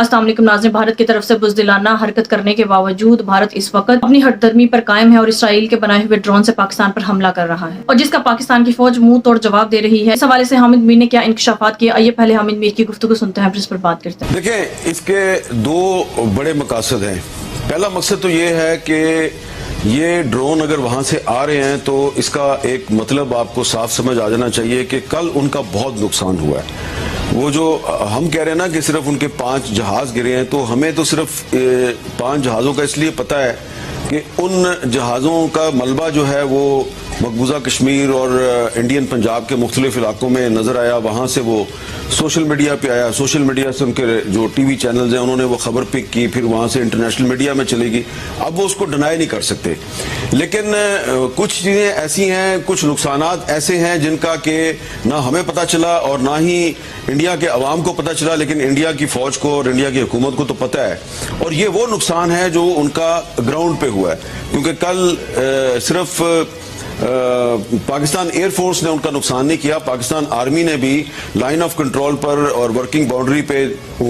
अस्सलाम वालेकुम नाज़रीन, भारत की तरफ से बुज़दिलाना हरकत करने के बावजूद भारत इस वक्त अपनी हठधर्मी पर कायम है और इसराइल के बनाए हुए ड्रोन से पाकिस्तान पर हमला कर रहा है और जिसका पाकिस्तान की फौज मुंह तोड़ जवाब दे रही है। इस हवाले से हामिद मीर ने क्या इंकशाफात किए, आइए पहले हामिद मीर की गुफ्तगू सुनते हैं, फिर इस पर बात करते हैं। देखें, इसके दो बड़े मकासद हैं। पहला मकसद तो ये है कि ये ड्रोन अगर वहां से आ रहे हैं तो इसका एक मतलब आपको साफ समझ आ जाना चाहिए कि कल उनका बहुत नुकसान हुआ है। वो जो हम कह रहे हैं ना कि सिर्फ उनके 5 जहाज गिरे हैं, तो हमें तो सिर्फ 5 जहाजों का इसलिए पता है कि उन जहाजों का मलबा जो है वो मकबूजा कश्मीर और इंडियन पंजाब के मुख्तलिफ इलाकों में नजर आया। वहां से वो सोशल मीडिया पे आया, सोशल मीडिया से उनके जो टीवी चैनल्स हैं उन्होंने वो खबर पिक की, फिर वहां से इंटरनेशनल मीडिया में चलेगी। अब वो उसको डिनाई नहीं कर सकते, लेकिन कुछ चीजें ऐसी हैं, कुछ नुकसानात ऐसे हैं जिनका कि ना हमें पता चला और ना ही इंडिया के अवाम को पता चला, लेकिन इंडिया की फौज को और इंडिया की हुकूमत को तो पता है। और ये वो नुकसान है जो उनका ग्राउंड पे हुआ है, क्योंकि कल सिर्फ पाकिस्तान एयरफोर्स ने उनका नुकसान नहीं किया, पाकिस्तान आर्मी ने भी लाइन ऑफ कंट्रोल पर और वर्किंग बाउंड्री पे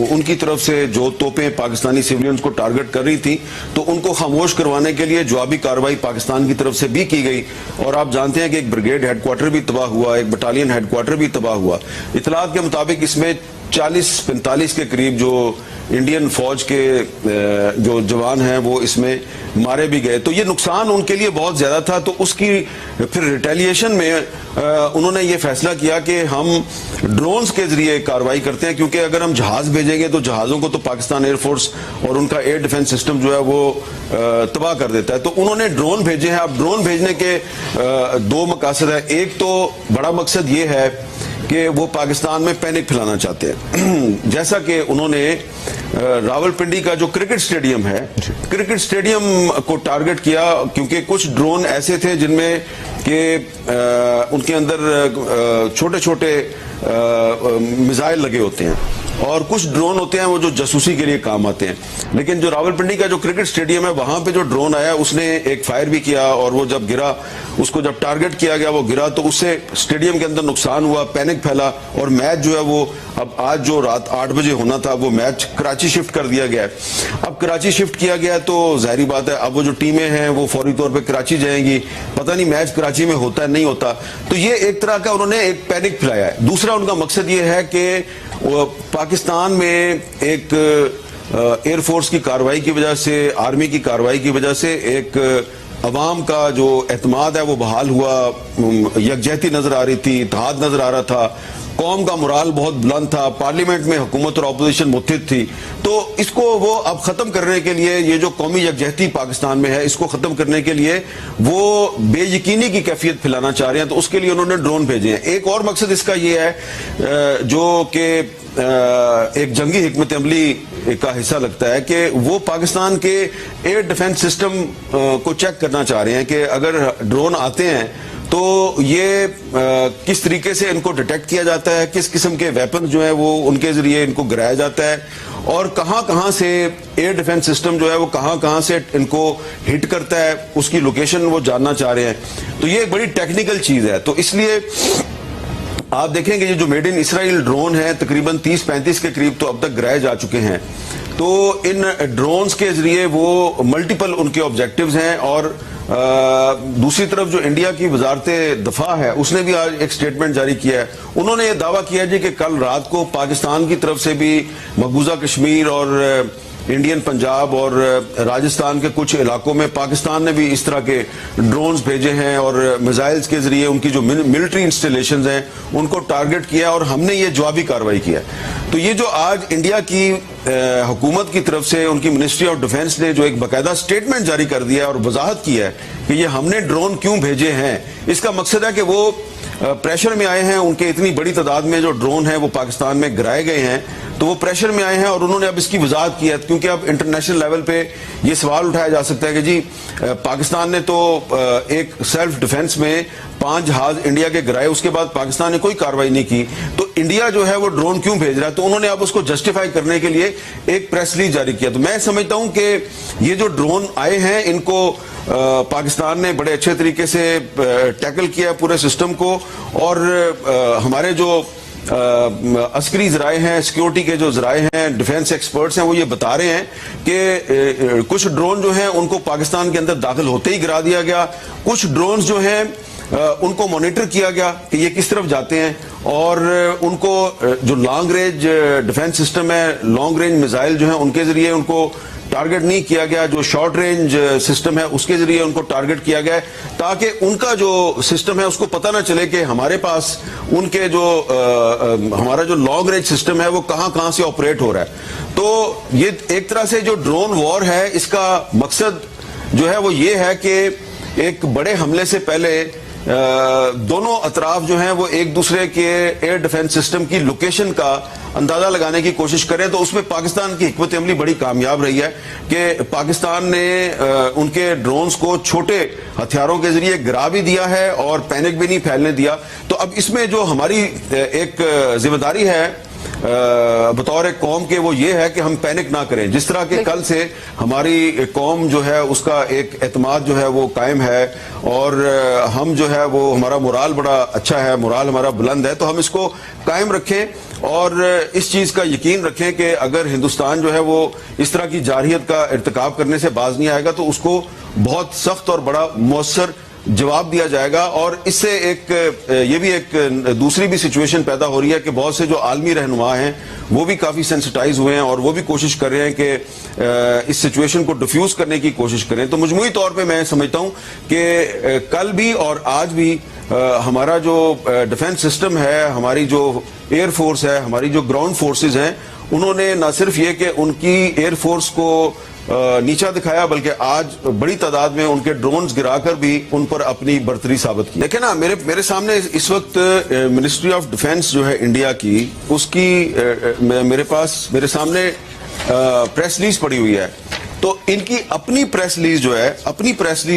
उनकी तरफ से जो तोपें पाकिस्तानी सिविलियंस को टारगेट कर रही थी तो उनको खामोश करवाने के लिए जवाबी कार्रवाई पाकिस्तान की तरफ से भी की गई। और आप जानते हैं कि एक ब्रिगेड हेडक्वार्टर भी तबाह हुआ, एक बटालियन हेडक्वार्टर भी तबाह हुआ। इतलात के मुताबिक इसमें 40-45 के करीब जो इंडियन फौज के जो जवान हैं वो इसमें मारे भी गए। तो ये नुकसान उनके लिए बहुत ज्यादा था। तो उसकी फिर रिटेलिएशन में उन्होंने ये फैसला किया कि हम ड्रोन्स के जरिए कार्रवाई करते हैं, क्योंकि अगर हम जहाज भेजेंगे तो जहाजों को तो पाकिस्तान एयरफोर्स और उनका एयर डिफेंस सिस्टम जो है वो तबाह कर देता है। तो उन्होंने ड्रोन भेजे हैं। अब ड्रोन भेजने के दो मकासद है। एक तो बड़ा मकसद ये है कि वो पाकिस्तान में पैनिक फैलाना चाहते हैं। जैसा कि उन्होंने रावलपिंडी का जो क्रिकेट स्टेडियम है, क्रिकेट स्टेडियम को टारगेट किया, क्योंकि कुछ ड्रोन ऐसे थे जिनमें कि उनके अंदर छोटे छोटे मिसाइल लगे होते हैं और कुछ ड्रोन होते हैं वो जो जासूसी के लिए काम आते हैं। लेकिन जो रावलपिंडी का जो क्रिकेट स्टेडियम है वहां पे जो ड्रोन आया उसने एक फायर भी किया और वो जब गिरा, उसको जब टारगेट किया गया वो गिरा, तो उससे स्टेडियम के अंदर नुकसान हुआ, पैनिक फैला और मैच जो है वो अब आज जो रात 8 बजे होना था वो मैच कराची शिफ्ट कर दिया गया है। अब कराची शिफ्ट किया गया तो जाहिर बात है अब वो जो टीमें हैं वो फौरी तौर पर कराची जाएंगी, पता नहीं मैच कराची में होता है नहीं होता। तो ये एक तरह का उन्होंने एक पैनिक फैलाया है। दूसरा उनका मकसद ये है कि पाकिस्तान में एक एयरफोर्स की कार्रवाई की वजह से, आर्मी की कार्रवाई की वजह से एक अवाम का जो एतमाद है वो बहाल हुआ, यकजहती नजर आ रही थी, इत्तेहाद नजर आ रहा था, कौम का मोराल बहुत बुलंद था, पार्लियामेंट में हुकूमत और अपोजिशन मुत्तहिद थी। तो इसको वो अब खत्म करने के लिए, ये जो कौमी यकजहती पाकिस्तान में है इसको खत्म करने के लिए वो बेयकीनी की कैफियत फैलाना चाह रहे हैं। तो उसके लिए उन्होंने ड्रोन भेजे हैं। एक और मकसद इसका ये है जो कि एक जंगी हिकमत अमली का हिस्सा लगता है कि वो पाकिस्तान के एयर डिफेंस सिस्टम को चेक करना चाह रहे हैं कि अगर ड्रोन आते हैं तो ये किस तरीके से इनको डिटेक्ट किया जाता है, किस किस्म के वेपन जो है वो उनके जरिए इनको गिराया जाता है और कहां से एयर डिफेंस सिस्टम जो है वो कहां से इनको हिट करता है, उसकी लोकेशन वो जानना चाह रहे हैं। तो ये एक बड़ी टेक्निकल चीज है। तो इसलिए आप देखेंगे ये जो मेड इन इसराइल ड्रोन है तकरीबन 30-35 के करीब तो अब तक गिराए जा चुके हैं। तो इन ड्रोन्स के जरिए वो मल्टीपल उनके ऑब्जेक्टिव्स हैं। और दूसरी तरफ जो इंडिया की वजारत दफा है उसने भी आज एक स्टेटमेंट जारी किया है। उन्होंने ये दावा किया जी कि कल रात को पाकिस्तान की तरफ से भी मकबूजा कश्मीर और इंडियन पंजाब और राजस्थान के कुछ इलाकों में पाकिस्तान ने भी इस तरह के ड्रोन्स भेजे हैं और मिसाइल्स के जरिए उनकी जो मिलिट्री इंस्टॉलेशंस हैं उनको टारगेट किया और हमने ये जवाबी कार्रवाई किया। तो ये जो आज इंडिया की हुकूमत की तरफ से उनकी मिनिस्ट्री ऑफ डिफेंस ने जो एक बाकायदा स्टेटमेंट जारी कर दिया और वजाहत की है कि ये हमने ड्रोन क्यों भेजे हैं, इसका मकसद है कि वो प्रेशर में आए हैं। उनके इतनी बड़ी तादाद में जो ड्रोन है वो पाकिस्तान में गिराए गए हैं, तो वो प्रेशर में आए हैं और उन्होंने अब इसकी वजाहत की है। क्योंकि अब इंटरनेशनल लेवल पे ये सवाल उठाया जा सकता है कि जी पाकिस्तान ने तो एक सेल्फ डिफेंस में 5 जहाज इंडिया के गिराए, उसके बाद पाकिस्तान ने कोई कार्रवाई नहीं की, तो इंडिया जो है वो ड्रोन क्यों भेज रहा है। तो उन्होंने अब उसको जस्टिफाई करने के लिए एक प्रेस रिलीज जारी किया। तो मैं समझता हूं कि ये जो ड्रोन आए हैं इनको पाकिस्तान ने बड़े अच्छे तरीके से टैकल किया पूरे सिस्टम को। और हमारे जो عسکری ذرائع ہیں, سیکیورٹی کے جو ذرائع ہیں, ڈیفنس ایکسپرٹس ہیں, وہ یہ بتا رہے ہیں کہ کچھ ڈرون جو ہیں ان کو پاکستان کے اندر داخل ہوتے ہی گرا دیا گیا, کچھ ڈرونز جو ہیں ان کو مانیٹر کیا گیا کہ یہ کس طرف جاتے ہیں, اور ان کو جو لانگ رینج ڈیفنس سسٹم ہے, لانگ رینج میزائل جو ہیں ان کے ذریعے ان کو ٹارگٹ نہیں کیا گیا, جو شارٹ رینج سسٹم ہے اس کے ذریعے ان کو ٹارگٹ کیا گیا ہے, تاکہ ان کا جو سسٹم ہے اس کو پتہ نہ چلے کہ ہمارے پاس ان کے جو ہمارا جو لانگ رینج سسٹم ہے وہ کہاں سے آپریٹ ہو رہا ہے. تو یہ ایک طرح سے جو ڈرون وار ہے اس کا مقصد جو ہے وہ یہ ہے کہ ایک بڑے حملے سے پہلے دونوں اطراف جو ہیں وہ ایک دوسرے کے ایئر ڈیفنس سسٹم کی لوکیشن کا اندازہ لگانے کی کوشش کریں. تو اس میں پاکستان کی حکمت عملی بڑی کامیاب رہی ہے کہ پاکستان نے ان کے ڈرونز کو چھوٹے ہتھیاروں کے ذریعے گرا بھی دیا ہے اور پینک بھی نہیں پھیلنے دیا. تو اب اس میں جو ہماری ایک ذمہ داری ہے بطور ایک قوم کے وہ یہ ہے کہ ہم پینک نہ کریں. جس طرح کہ کل سے ہماری قوم جو ہے اس کا ایک اعتماد جو ہے وہ قائم ہے اور ہم جو ہے وہ ہمارا مورال بڑا اچھا ہے, مورال ہمارا بلند ہے, تو ہم اس کو قائم رکھیں اور اس چیز کا یقین رکھیں کہ اگر ہندوستان جو ہے وہ اس طرح کی جارحیت کا ارتکاب کرنے سے باز نہیں آئے گا تو اس کو بہت سخت اور بڑا مؤثر جواب دیا جائے گا. اور اس سے ایک یہ بھی ایک دوسری بھی سچویشن پیدا ہو رہی ہے کہ بہت سے جو عالمی رہنما ہیں وہ بھی کافی سینسٹائز ہوئے ہیں اور وہ بھی کوشش کر رہے ہیں کہ اس سچویشن کو ڈیفیوز کرنے کی کوشش کریں. تو مجموعی طور پہ میں سمجھتا ہوں کہ کل بھی اور آج بھی ہمارا جو ڈیفنس سسٹم ہے, ہماری جو ایئر فورس ہے, ہماری جو گراؤنڈ فورسز ہیں, انہوں نے نہ صرف یہ کہ ان کی ایئر فورس کو نیچا دکھایا بلکہ آج بڑی تعداد میں ان کے ڈرونز گرا کر بھی ان پر اپنی برتری ثابت کی. دیکھیں نا, میرے سامنے اس وقت منسٹری آف ڈیفنس جو ہے انڈیا کی, اس کی میرے سامنے پریس ریلیز پڑی ہوئی ہے. تو ان کی اپنی پریس ریلیز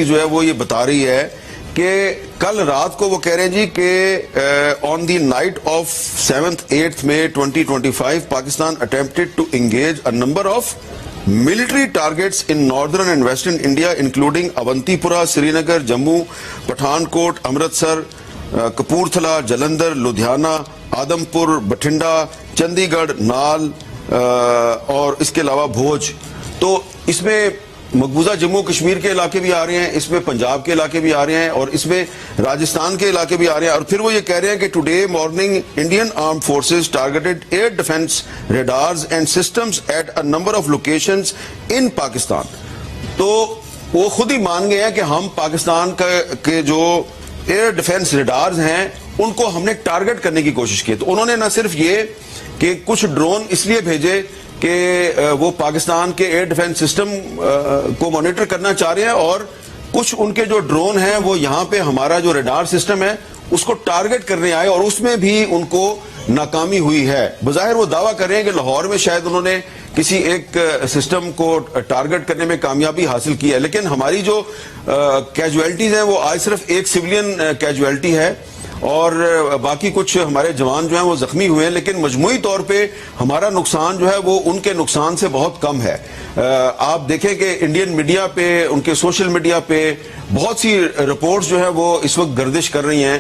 جو ہے وہ یہ بتا رہی ہے کہ کل رات کو وہ کہہ رہے ہیں جی کہ on the night of 7th-8th May 2025 Pakistan attempted to engage a number of military targets in northern and western India including Avantipura, Srinagar, Jammu, Pathankot, Amritsar, Kapurthala, Jalandhar, Ludhiana, Adampur, Bathinda, Chandigarh, Nal اور اس کے علاوہ بھوج. تو اس میں مقبوضہ جموں کشمیر کے علاقے بھی آ رہے ہیں, اس میں پنجاب کے علاقے بھی آ رہے ہیں اور اس میں راجستھان کے علاقے بھی آ رہے ہیں. اور پھر وہ یہ کہہ رہے ہیں کہ today morning Indian armed forces targeted air defence radars and systems at a number of locations in Pakistan. تو وہ خود ہی مان گئے ہیں کہ ہم پاکستان کے جو ایئر ڈیفنس ریڈارز ہیں ان کو ہم نے ٹارگٹ کرنے کی کوشش کی. تو انہوں نے نہ صرف یہ کہ کچھ ڈرون اس لیے بھیجے کہ وہ پاکستان کے ایئر ڈیفنس سسٹم کو مانیٹر کرنا چاہ رہے ہیں, اور کچھ ان کے جو ڈرون ہیں وہ یہاں پہ ہمارا جو ریڈار سسٹم ہے اس کو ٹارگٹ کرنے آئے اور اس میں بھی ان کو ناکامی ہوئی ہے. بظاہر وہ دعویٰ کر رہے ہیں کہ لاہور میں شاید انہوں نے کسی ایک سسٹم کو ٹارگٹ کرنے میں کامیابی حاصل کی ہے, لیکن ہماری جو کیجویلٹیز ہیں وہ آج صرف ایک سویلین کیجویلٹی ہے اور باقی کچھ ہمارے جوان جو ہیں وہ زخمی ہوئے ہیں. لیکن مجموعی طور پہ ہمارا نقصان جو ہے وہ ان کے نقصان سے بہت کم ہے. آپ دیکھیں کہ انڈین میڈیا پہ, ان کے سوشل میڈیا پہ بہت سی رپورٹس جو ہے وہ اس وقت گردش کر رہی ہیں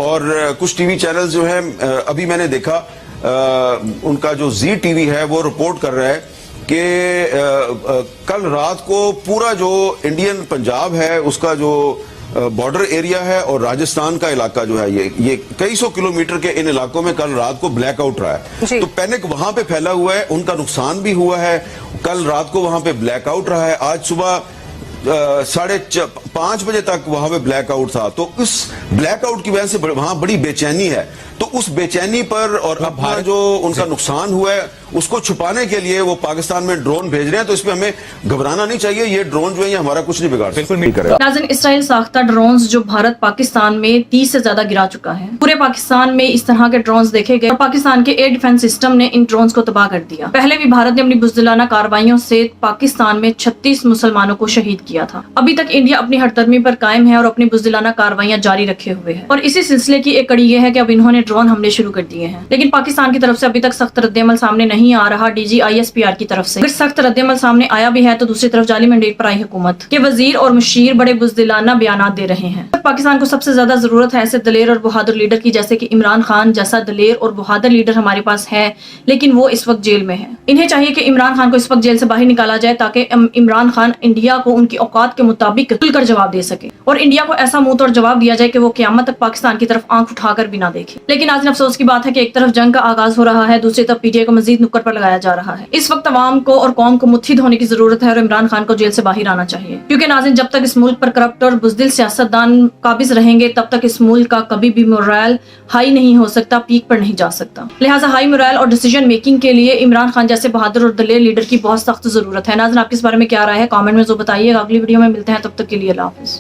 اور کچھ ٹی وی چینلز جو ہیں, ابھی میں نے دیکھا ان کا جو زی ٹی وی ہے وہ رپورٹ کر رہا ہے کہ کل رات کو پورا جو انڈین پنجاب ہے اس کا جو بارڈر ایریا ہے اور راجستھان کا علاقہ جو ہے یہ کئی سو کلومیٹر کے ان علاقوں میں کل رات کو بلیک آؤٹ رہا ہے. تو پینک وہاں پہ پھیلا ہوا ہے, ان کا نقصان بھی ہوا ہے. کل رات کو وہاں پہ بلیک آؤٹ رہا ہے, آج صبح 5:30 بجے تک وہاں پہ بلیک آؤٹ تھا. تو اس بلیک آؤٹ کی وجہ سے وہاں بڑی بے چینی ہے. تو اس بے چینی پر اور اپنا جو ان کا نقصان ہوا ہے اس کو چھپانے کے لیے وہ پاکستان میں ڈرون بھیج رہے ہیں. تو اس پہ ہمیں گھبرانا نہیں چاہیے, یہ ڈرون جو ہے یہ ہمارا کچھ نہیں بگاڑ سکتے. ناظرین, اسرائیل ساختہ ڈرونز جو بھارت پاکستان میں 30 سے زیادہ گرا چکا ہے. پورے پاکستان میں اس طرح کے ڈرونز دیکھے گئے اور پاکستان کے ایئر ڈیفنس سسٹم نے ان ڈرونز کو تباہ کر دیا. پہلے بھی بھارت نے اپنی بزدلانہ کارروائیوں سے پاکستان میں 36 مسلمانوں کو شہید کیا تھا. ابھی تک انڈیا اپنی हट दर्मी पर कायम है और अपनी बुज़दिलाना कार्रवाइयां जारी रखे हुए है। और इसी सिलसिले की एक कड़ी ये है कि अब इन्होंने ड्रोन हमले शुरू कर दिए हैं। लेकिन पाकिस्तान की तरफ से अभी तक सख्त रद्देअमल सामने नहीं आ रहा। DGISPR की तरफ से अगर सख्त रद्देअमल सामने आया भी है तो दूसरी तरफ जाली मैंडेट पर आई हुकूमत के वजीर और मुशीर बड़े बुज़दिलाना बयान दे रहे हैं। पाकिस्तान को सबसे ज्यादा जरूरत है ऐसे दलेर और बहादुर लीडर की, जैसे कि इमरान खान जैसा दलेर और बहादुर लीडर हमारे पास है, लेकिन वो इस वक्त जेल में है। इन्हें चाहिए कि इमरान खान को इस वक्त जेल से बाहर निकाला जाए ताकि इमरान खान इंडिया को उनकी औकात के मुताबिक खुलकर जवाब दे सके और इंडिया को ऐसा मुंह तोड़ जवाब दिया जाए कि वो क़यामत तक पाकिस्तान की तरफ आंख उठाकर भी ना देखे। लेकिन नाज़रीन, अफसोस की बात है कि एक तरफ जंग का आगाज हो रहा है, दूसरी तरफ PTI को मजीद नुक्कड़ पर लगाया जा रहा है। इस वक्त अवाम को और कौम को मुत्हिद होने की जरूरत है और इमरान खान को जेल से बाहर आना चाहिए, क्योंकि नाज़रीन, जब तक इस मुल्क पर करप्ट और बुज़दिल सियासतदान काबिज रहेंगे तब तक इस मुल्क का कभी भी मोरल हाई नहीं हो सकता, पीक पर नहीं जा सकता। लिहाजा हाई मोरल और डिसीजन मेकिंग के लिए इमरान खान जैसे बहादुर और दलेर लीडर की बहुत सख्त जरूरत है। नाज़रीन, आपकी इस बारे में क्या राय है? कमेंट में जो बताइएगा। अगली वीडियो में मिलते हैं, तब तक के लिए अल्लाह हाफ़िज़।